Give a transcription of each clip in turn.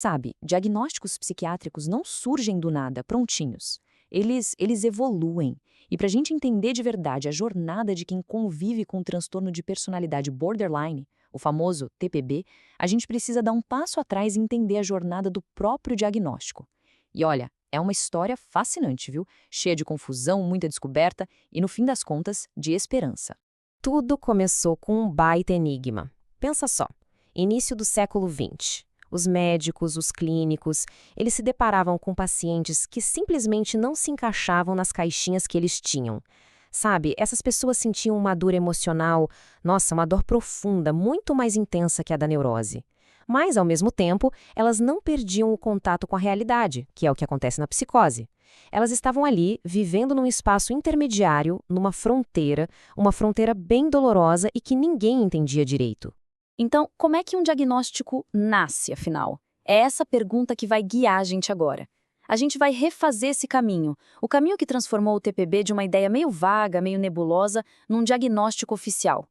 Sabe, diagnósticos psiquiátricos não surgem do nada, prontinhos. Eles evoluem. E para a gente entender de verdade a jornada de quem convive com o transtorno de personalidade borderline, o famoso TPB, a gente precisa dar um passo atrás e entender a jornada do próprio diagnóstico. E olha, é uma história fascinante, viu? Cheia de confusão, muita descoberta e, no fim das contas, de esperança. Tudo começou com um baita enigma. Pensa só, início do século XX. Os médicos, os clínicos, eles se deparavam com pacientes que simplesmente não se encaixavam nas caixinhas que eles tinham. Sabe, essas pessoas sentiam uma dor emocional, nossa, uma dor profunda, muito mais intensa que a da neurose. Mas, ao mesmo tempo, elas não perdiam o contato com a realidade, que é o que acontece na psicose. Elas estavam ali, vivendo num espaço intermediário, numa fronteira, uma fronteira bem dolorosa e que ninguém entendia direito. Então, como é que um diagnóstico nasce, afinal? É essa pergunta que vai guiar a gente agora. A gente vai refazer esse caminho, o caminho que transformou o TPB de uma ideia meio vaga, meio nebulosa, num diagnóstico oficial.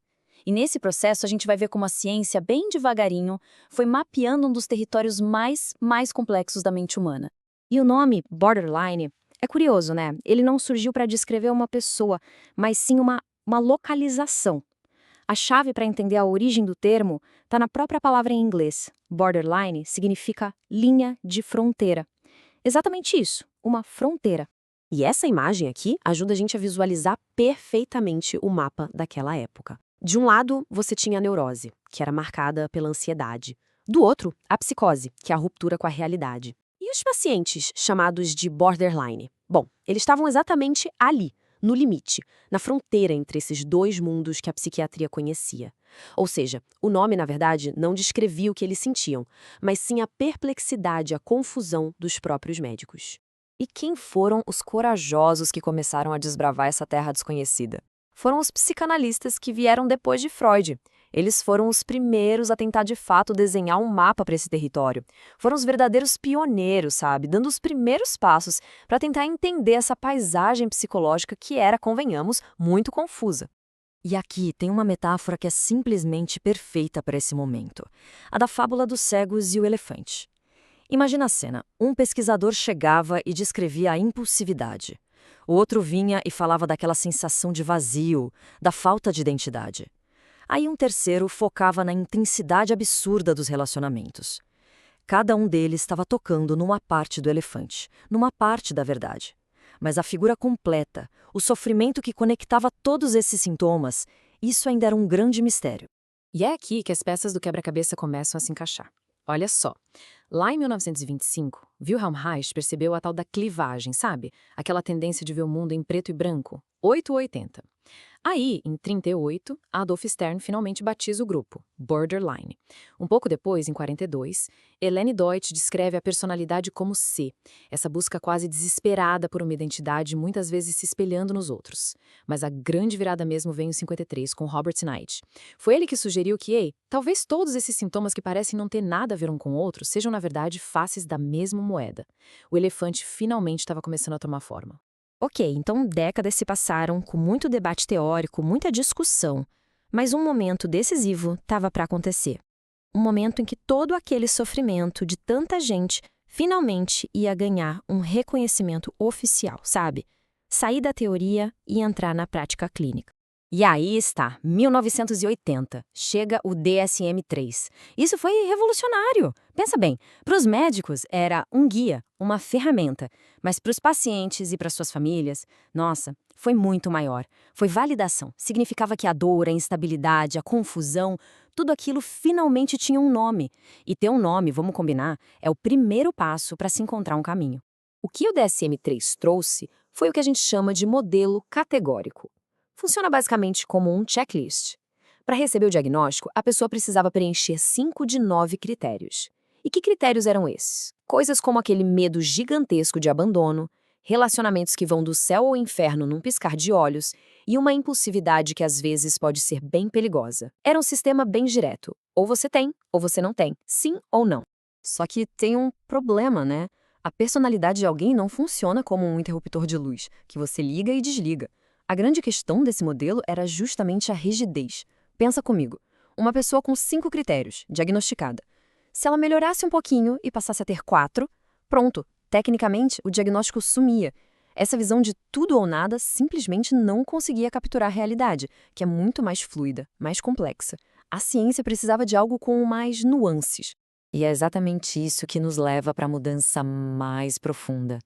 E nesse processo a gente vai ver como a ciência, bem devagarinho, foi mapeando um dos territórios mais complexos da mente humana. E o nome, borderline, é curioso, né? Ele não surgiu para descrever uma pessoa, mas sim uma localização. A chave para entender a origem do termo está na própria palavra em inglês. Borderline significa linha de fronteira. Exatamente isso, uma fronteira. E essa imagem aqui ajuda a gente a visualizar perfeitamente o mapa daquela época. De um lado, você tinha a neurose, que era marcada pela ansiedade. Do outro, a psicose, que é a ruptura com a realidade. E os pacientes, chamados de borderline? Bom, eles estavam exatamente ali, no limite, na fronteira entre esses dois mundos que a psiquiatria conhecia. Ou seja, o nome, na verdade, não descrevia o que eles sentiam, mas sim a perplexidade, a confusão dos próprios médicos. E quem foram os corajosos que começaram a desbravar essa terra desconhecida? Foram os psicanalistas que vieram depois de Freud. Eles foram os primeiros a tentar de fato desenhar um mapa para esse território. Foram os verdadeiros pioneiros, sabe? Dando os primeiros passos para tentar entender essa paisagem psicológica que era, convenhamos, muito confusa. E aqui tem uma metáfora que é simplesmente perfeita para esse momento. A da fábula dos cegos e o elefante. Imagina a cena. Um pesquisador chegava e descrevia a impulsividade. O outro vinha e falava daquela sensação de vazio, da falta de identidade. Aí um terceiro focava na intensidade absurda dos relacionamentos. Cada um deles estava tocando numa parte do elefante, numa parte da verdade. Mas a figura completa, o sofrimento que conectava todos esses sintomas, isso ainda era um grande mistério. E é aqui que as peças do quebra-cabeça começam a se encaixar. Olha só, lá em 1925, Wilhelm Reich percebeu a tal da clivagem, sabe? Aquela tendência de ver o mundo em preto e branco, 8 ou 80. Aí, em 38, Adolf Stern finalmente batiza o grupo, Borderline. Um pouco depois, em 42, Helene Deutsch descreve a personalidade como C, essa busca quase desesperada por uma identidade, muitas vezes se espelhando nos outros. Mas a grande virada mesmo veio em 53, com Robert Knight. Foi ele que sugeriu que, talvez todos esses sintomas que parecem não ter nada a ver um com o outro sejam, na verdade, faces da mesma moeda. O elefante finalmente estava começando a tomar forma. Ok, então décadas se passaram com muito debate teórico, muita discussão, mas um momento decisivo estava para acontecer. Um momento em que todo aquele sofrimento de tanta gente finalmente ia ganhar um reconhecimento oficial, sabe? Sair da teoria e entrar na prática clínica. E aí está, 1980, chega o DSM-3. Isso foi revolucionário. Pensa bem, para os médicos era um guia, uma ferramenta, mas para os pacientes e para suas famílias, nossa, foi muito maior. Foi validação. Significava que a dor, a instabilidade, a confusão, tudo aquilo finalmente tinha um nome. E ter um nome, vamos combinar, é o primeiro passo para se encontrar um caminho. O que o DSM-3 trouxe foi o que a gente chama de modelo categórico. Funciona basicamente como um checklist. Para receber o diagnóstico, a pessoa precisava preencher 5 de 9 critérios. E que critérios eram esses? Coisas como aquele medo gigantesco de abandono, relacionamentos que vão do céu ao inferno num piscar de olhos e uma impulsividade que às vezes pode ser bem perigosa. Era um sistema bem direto. Ou você tem, ou você não tem. Sim ou não. Só que tem um problema, né? A personalidade de alguém não funciona como um interruptor de luz, que você liga e desliga. A grande questão desse modelo era justamente a rigidez. Pensa comigo, uma pessoa com 5 critérios, diagnosticada. Se ela melhorasse um pouquinho e passasse a ter 4, pronto, tecnicamente o diagnóstico sumia. Essa visão de tudo ou nada simplesmente não conseguia capturar a realidade, que é muito mais fluida, mais complexa. A ciência precisava de algo com mais nuances. E é exatamente isso que nos leva para a mudança mais profunda.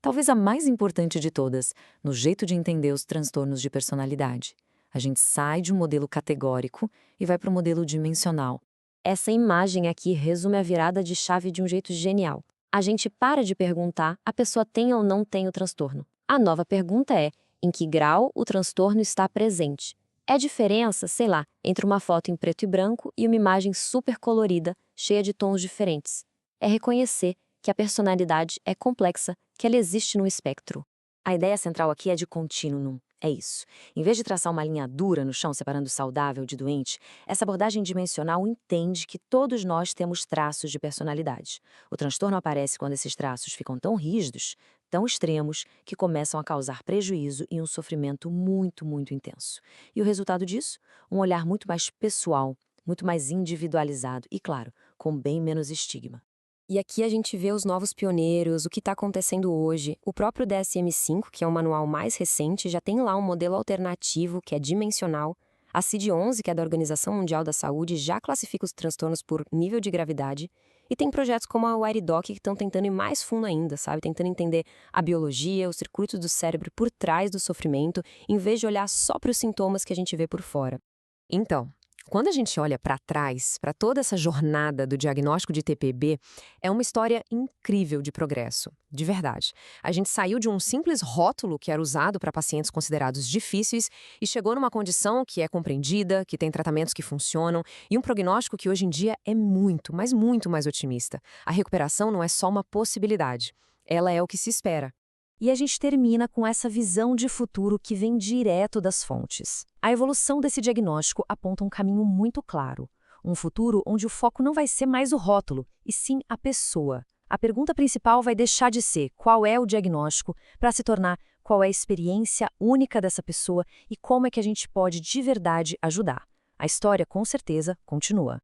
Talvez a mais importante de todas, no jeito de entender os transtornos de personalidade. A gente sai de um modelo categórico e vai para o modelo dimensional. Essa imagem aqui resume a virada de chave de um jeito genial. A gente para de perguntar a pessoa tem ou não tem o transtorno. A nova pergunta é, em que grau o transtorno está presente? É a diferença, sei lá, entre uma foto em preto e branco e uma imagem super colorida, cheia de tons diferentes. É reconhecer que a personalidade é complexa, que ela existe no espectro. A ideia central aqui é de contínuo. É isso. Em vez de traçar uma linha dura no chão separando o saudável de doente, essa abordagem dimensional entende que todos nós temos traços de personalidade. O transtorno aparece quando esses traços ficam tão rígidos, tão extremos, que começam a causar prejuízo e um sofrimento muito, muito intenso. E o resultado disso? Um olhar muito mais pessoal, muito mais individualizado e, claro, com bem menos estigma. E aqui a gente vê os novos pioneiros, o que está acontecendo hoje. O próprio DSM-5, que é o manual mais recente, já tem lá um modelo alternativo, que é dimensional. A CID-11, que é da Organização Mundial da Saúde, já classifica os transtornos por nível de gravidade. E tem projetos como a WireDoc que estão tentando ir mais fundo ainda, sabe? Tentando entender a biologia, os circuitos do cérebro por trás do sofrimento, em vez de olhar só para os sintomas que a gente vê por fora. Então, quando a gente olha para trás, para toda essa jornada do diagnóstico de TPB, é uma história incrível de progresso, de verdade. A gente saiu de um simples rótulo que era usado para pacientes considerados difíceis e chegou numa condição que é compreendida, que tem tratamentos que funcionam e um prognóstico que hoje em dia é muito, mas muito mais otimista. A recuperação não é só uma possibilidade, ela é o que se espera. E a gente termina com essa visão de futuro que vem direto das fontes. A evolução desse diagnóstico aponta um caminho muito claro. Um futuro onde o foco não vai ser mais o rótulo, e sim a pessoa. A pergunta principal vai deixar de ser qual é o diagnóstico para se tornar qual é a experiência única dessa pessoa e como é que a gente pode de verdade ajudar. A história, com certeza, continua.